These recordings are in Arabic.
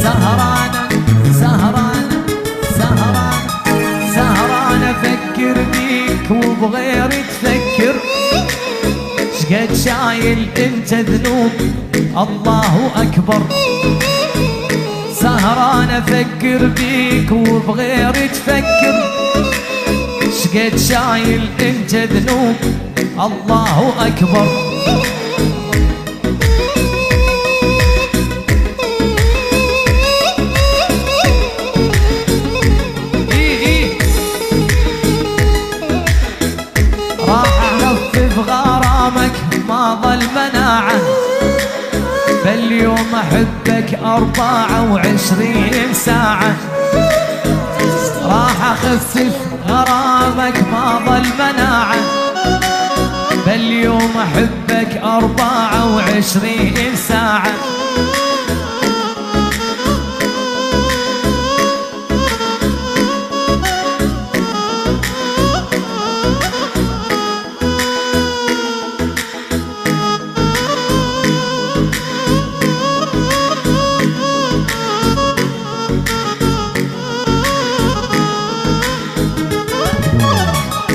سهرانة سهرانة سهرانة سهرانة أفكر بيك وبغيري تفكر، شقد شايل انت ذنوب الله أكبر. سهرانة أفكر بيك وبغيري تفكر، شقد شايل انت ذنوب الله أكبر. ما ظل مناعة، فاليوم أحبك 24 ساعة. راح أخفف غرامك ما ظل مناعة، فاليوم أحبك 24 ساعة.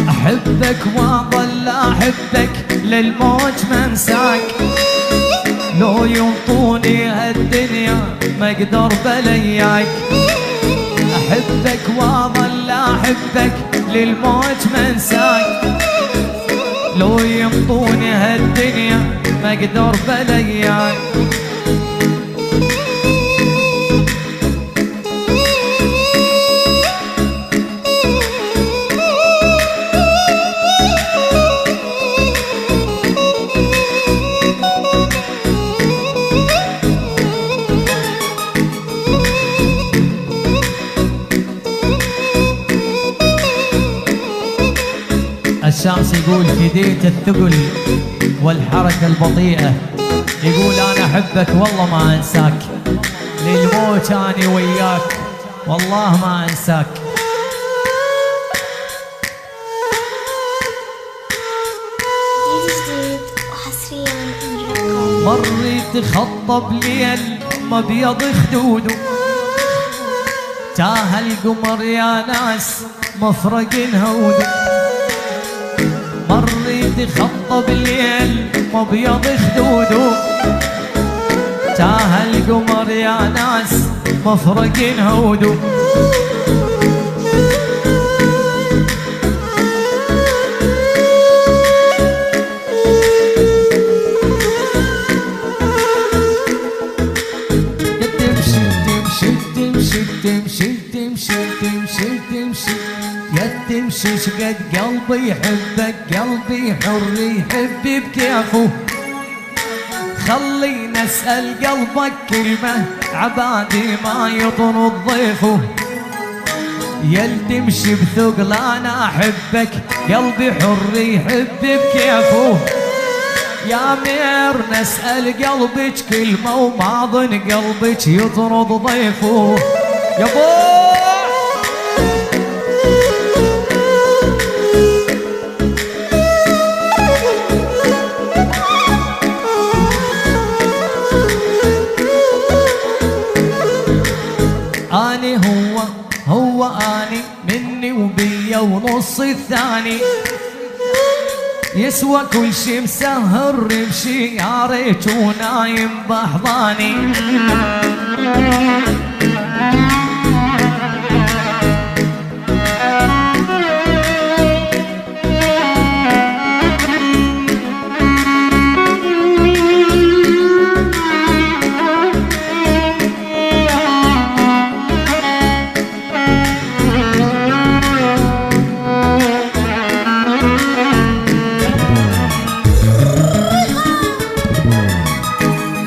أحبك وأظل أحبك للموت منساك، لو ينطوني هالدنيا ما أقدر بلياك. أحبك وأظل أحبك للموت منساك، لو ينطوني هالدنيا ما أقدر بلياك. الشمس يقول فديت الثقل والحركة البطيئة، يقول أنا أحبك والله ما أنساك، للموت أنا وياك والله ما أنساك. جديد وحصريا من رقم مريت خطب ليل مبيض خدوده، تاه القمر يا ناس مفرق هوده. مريت خطب الليل مبيض خدوده، تاه القمر يا ناس مفرق هوده. تمشي شقد قلبي يحبك، قلبي حر يحب بكيفه. خلينا اسأل قلبك كلمة عبادي ما يطرد ضيفه. يل تمشي بثقل انا احبك، قلبي حر يحب بكيفه. يا مير نسأل قلبك كلمة وما ظن قلبك يطرد ضيفه. يا بو أني هو أني مني وبيا ونص الثاني، يسوى كل شي مسهر بشي، يا ريت ونايم بحضاني.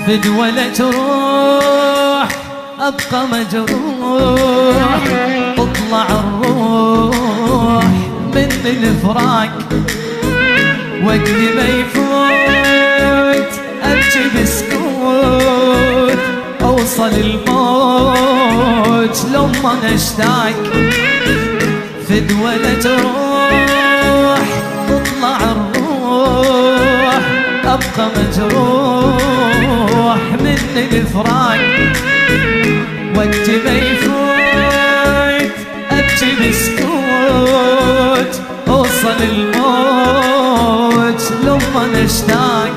فدوى تروح أبقى مجروح، تطلع الروح من الفراق، وقت ما يفوت أبكي بسكوت، أوصل الموت لما نشتاق. فدوى تروح تطلع الروح، أبقى مجروح من الفراق، وقت ما يفوت ابكي بسكوت، اوصل الموت لما نشتاق.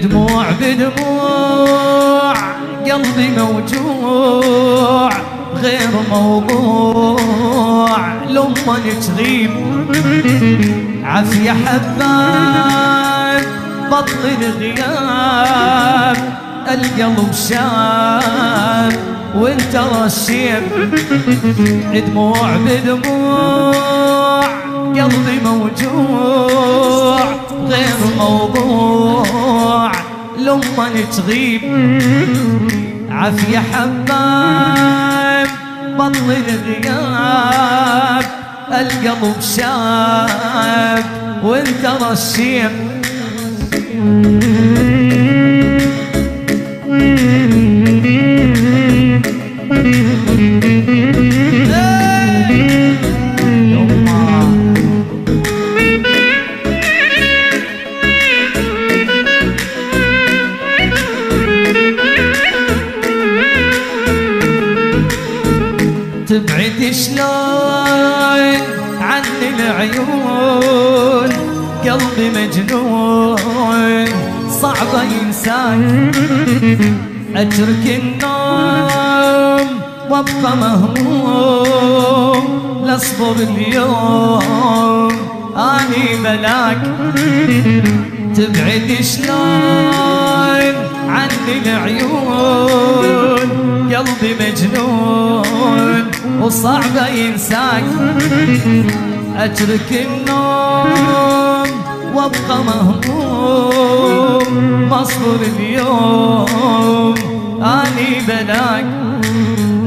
دموع بدموع قلبي موجوع غير موضوع لما تغيب. عافية حباب بطل الغياب، القلب شاب وانت رشيب. دموع بدموع قلبي موجوع غير موضوع لما تغيب. عافية حباب بطل الغياب، القلب شاب وانت رشيب. تبعد شلون عن العيون، قلبي مجنون صعبة ينساك. أترك النوم وابقى مهموم، لاصبر اليوم اني بلاك. تبعد شلون عن العيون، قلبي مجنون وصعبة ينساك. أترك النوم وابقى مهموم، مصبر اليوم اني بلاك.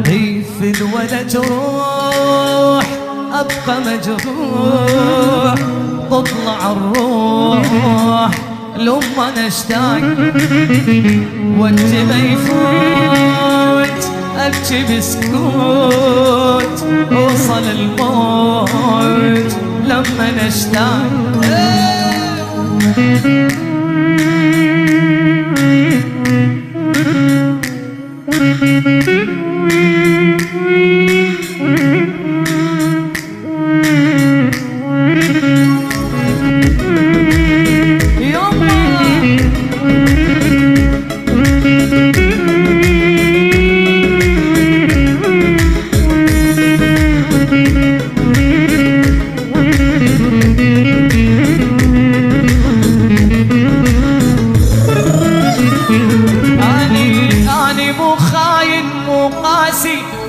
ريف الولد جروح ابقى مجروح، تطلع الروح لما نشتاق. وقت ما يفوت ابكي بسكوت، اوصل الموت لما نشتاق.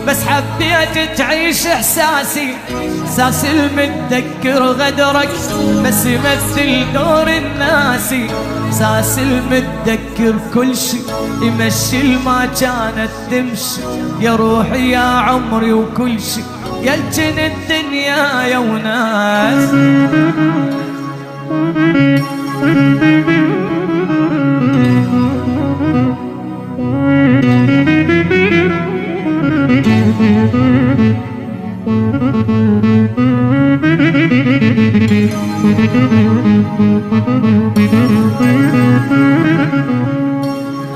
بس حبيت تعيش احساسي، احساس المتذكر غدرك بس يمثل دور الناسي. احساس المتذكر كل شي يمشي ما كانت تمشي. يا روحي يا عمري وكل شي يلجن الدنيا يا وناس.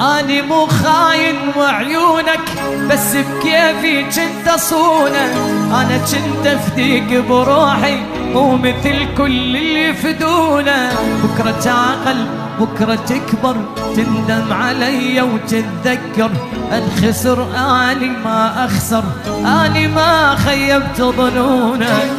أني مو خاين وعيونك بس بكيفي جنت أصونك. أنا جنت أفديك بروحي مو مثل كل اللي يفدونه. بكرة تعقل بكرة تكبر تندم علي وتتذكر. انخسر أني ما أخسر، أني ما خيبت ظنونك.